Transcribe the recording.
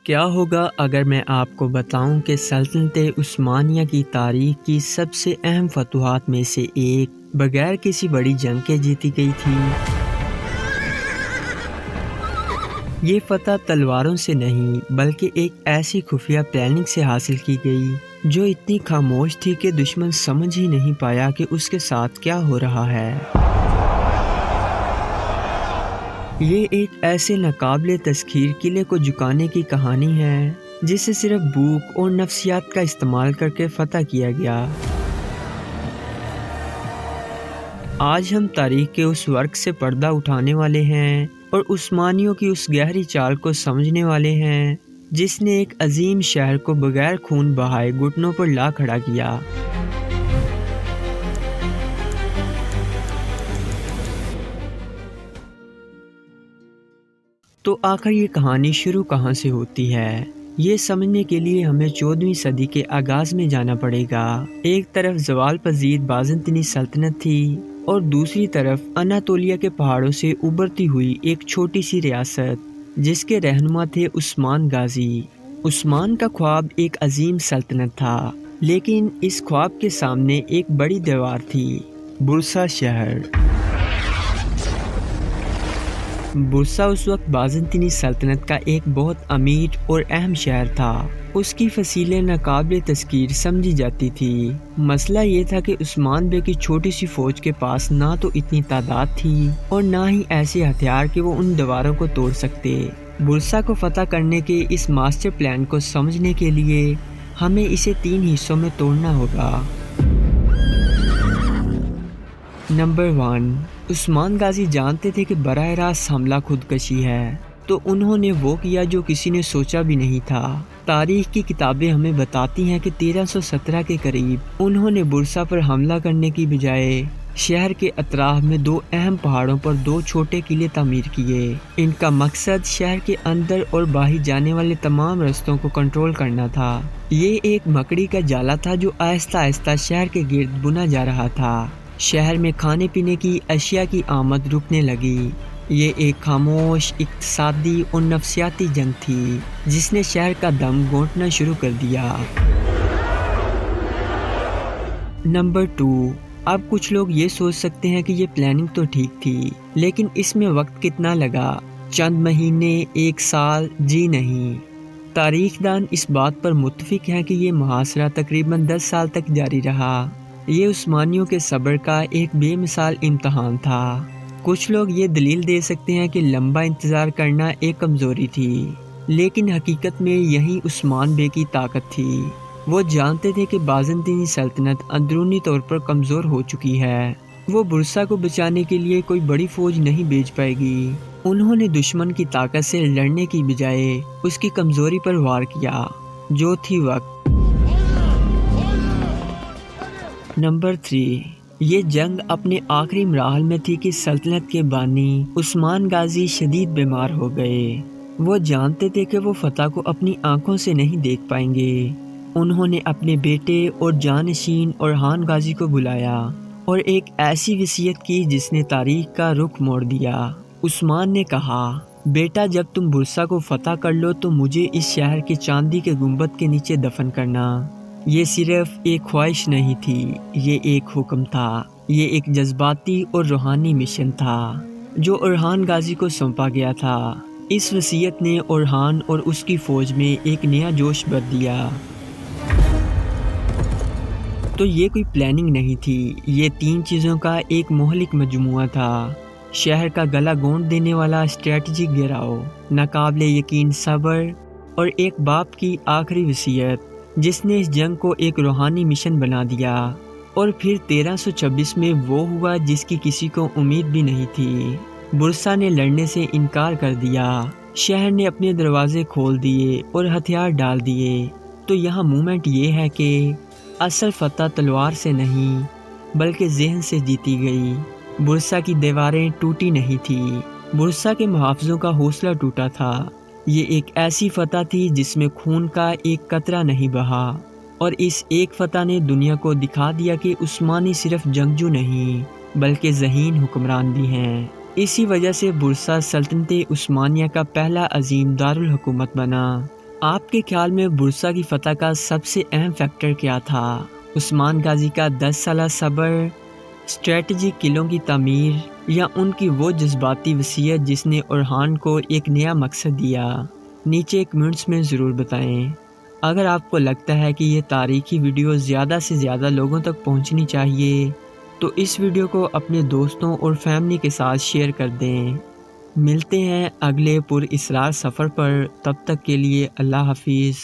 کیا ہوگا اگر میں آپ کو بتاؤں کہ سلطنت عثمانیہ کی تاریخ کی سب سے اہم فتوحات میں سے ایک بغیر کسی بڑی جنگ کے جیتی گئی تھی؟ یہ فتح تلواروں سے نہیں بلکہ ایک ایسی خفیہ پلاننگ سے حاصل کی گئی جو اتنی خاموش تھی کہ دشمن سمجھ ہی نہیں پایا کہ اس کے ساتھ کیا ہو رہا ہے۔ یہ ایک ایسے ناقابل تسخیر قلعے کو جھکانے کی کہانی ہے جسے صرف بھوک اور نفسیات کا استعمال کر کے فتح کیا گیا۔ آج ہم تاریخ کے اس ورق سے پردہ اٹھانے والے ہیں اور عثمانیوں کی اس گہری چال کو سمجھنے والے ہیں جس نے ایک عظیم شہر کو بغیر خون بہائے گھٹنوں پر لا کھڑا کیا۔ تو آخر یہ کہانی شروع کہاں سے ہوتی ہے؟ یہ سمجھنے کے لیے ہمیں 14ویں صدی کے آغاز میں جانا پڑے گا۔ ایک طرف زوال پذیر بازنطینی سلطنت تھی اور دوسری طرف اناطولیہ کے پہاڑوں سے ابھرتی ہوئی ایک چھوٹی سی ریاست جس کے رہنما تھے عثمان غازی۔ عثمان کا خواب ایک عظیم سلطنت تھا، لیکن اس خواب کے سامنے ایک بڑی دیوار تھی، برسا شہر۔ برسا اس وقت بازنطینی سلطنت کا ایک بہت امیر اور اہم شہر تھا۔ اس کی فصیلیں ناقابل تذکیر سمجھی جاتی تھی۔ مسئلہ یہ تھا کہ عثمان بے کی چھوٹی سی فوج کے پاس نہ تو اتنی تعداد تھی اور نہ ہی ایسے ہتھیار کہ وہ ان دیواروں کو توڑ سکتے۔ برسا کو فتح کرنے کے اس ماسٹر پلان کو سمجھنے کے لیے ہمیں اسے 3 حصوں میں توڑنا ہوگا۔ نمبر 1، عثمان غازی جانتے تھے کہ براہ راست حملہ خودکشی ہے، تو انہوں نے وہ کیا جو کسی نے سوچا بھی نہیں تھا۔ تاریخ کی کتابیں ہمیں بتاتی ہیں کہ 1317 کے قریب انہوں نے برسا پر حملہ کرنے کی بجائے شہر کے اطراف میں 2 اہم پہاڑوں پر 2 چھوٹے قلعے تعمیر کیے۔ ان کا مقصد شہر کے اندر اور باہر جانے والے تمام رستوں کو کنٹرول کرنا تھا۔ یہ ایک مکڑی کا جالا تھا جو آہستہ آہستہ شہر کے گرد بنا جا رہا تھا۔ شہر میں کھانے پینے کی اشیاء کی آمد رکنے لگی۔ یہ ایک خاموش اقتصادی اور نفسیاتی جنگ تھی جس نے شہر کا دم گھونٹنا شروع کر دیا۔ نمبر 2، اب کچھ لوگ یہ سوچ سکتے ہیں کہ یہ پلاننگ تو ٹھیک تھی، لیکن اس میں وقت کتنا لگا؟ چند مہینے، 1 سال؟ جی نہیں۔ تاریخ دان اس بات پر متفق ہیں کہ یہ محاصرہ تقریباً 10 سال تک جاری رہا۔ یہ عثمانیوں کے صبر کا ایک بے مثال امتحان تھا۔ کچھ لوگ یہ دلیل دے سکتے ہیں کہ لمبا انتظار کرنا ایک کمزوری تھی، لیکن حقیقت میں یہی عثمان بے کی طاقت تھی۔ وہ جانتے تھے کہ بازنطینی سلطنت اندرونی طور پر کمزور ہو چکی ہے۔ وہ برسا کو بچانے کے لیے کوئی بڑی فوج نہیں بھیج پائے گی۔ انہوں نے دشمن کی طاقت سے لڑنے کی بجائے اس کی کمزوری پر وار کیا، جو تھی وقت۔ نمبر 3، یہ جنگ اپنے آخری مراحل میں تھی کہ سلطنت کے بانی عثمان غازی شدید بیمار ہو گئے۔ وہ جانتے تھے کہ وہ فتح کو اپنی آنکھوں سے نہیں دیکھ پائیں گے۔ انہوں نے اپنے بیٹے اور جانشین اورحان غازی کو بلایا اور ایک ایسی وصیت کی جس نے تاریخ کا رخ موڑ دیا۔ عثمان نے کہا، بیٹا، جب تم برسا کو فتح کر لو تو مجھے اس شہر کے چاندی کے گنبد کے نیچے دفن کرنا۔ یہ صرف ایک خواہش نہیں تھی، یہ ایک حکم تھا۔ یہ ایک جذباتی اور روحانی مشن تھا جو اورحان غازی کو سونپا گیا تھا۔ اس وصیت نے اورحان اور اس کی فوج میں ایک نیا جوش بھر دیا۔ تو یہ کوئی پلاننگ نہیں تھی، یہ 3 چیزوں کا ایک مہلک مجموعہ تھا۔ شہر کا گلا گھونٹ دینے والا اسٹریٹجک گھیراؤ، ناقابل یقین صبر، اور ایک باپ کی آخری وصیت جس نے اس جنگ کو ایک روحانی مشن بنا دیا۔ اور پھر 1326 میں وہ ہوا جس کی کسی کو امید بھی نہیں تھی۔ برسا نے لڑنے سے انکار کر دیا، شہر نے اپنے دروازے کھول دیے اور ہتھیار ڈال دیے۔ تو یہاں مومنٹ یہ ہے کہ اصل فتح تلوار سے نہیں بلکہ ذہن سے جیتی گئی۔ برسا کی دیواریں ٹوٹی نہیں تھی، برسا کے محافظوں کا حوصلہ ٹوٹا تھا۔ یہ ایک ایسی فتح تھی جس میں خون کا ایک قطرہ نہیں بہا، اور اس ایک فتح نے دنیا کو دکھا دیا کہ عثمانی صرف جنگجو نہیں بلکہ ذہین حکمران بھی ہیں۔ اسی وجہ سے برسا سلطنت عثمانیہ کا پہلا عظیم دارالحکومت بنا۔ آپ کے خیال میں برسا کی فتح کا سب سے اہم فیکٹر کیا تھا؟ عثمان غازی کا 10 سالہ صبر، اسٹریٹجک قلعوں کی تعمیر، یا ان کی وہ جذباتی وصیت جس نے اورحان کو ایک نیا مقصد دیا؟ نیچے کمنٹس میں ضرور بتائیں۔ اگر آپ کو لگتا ہے کہ یہ تاریخی ویڈیو زیادہ سے زیادہ لوگوں تک پہنچنی چاہیے تو اس ویڈیو کو اپنے دوستوں اور فیملی کے ساتھ شیئر کر دیں۔ ملتے ہیں اگلے پر اسرار سفر پر، تب تک کے لیے اللہ حافظ۔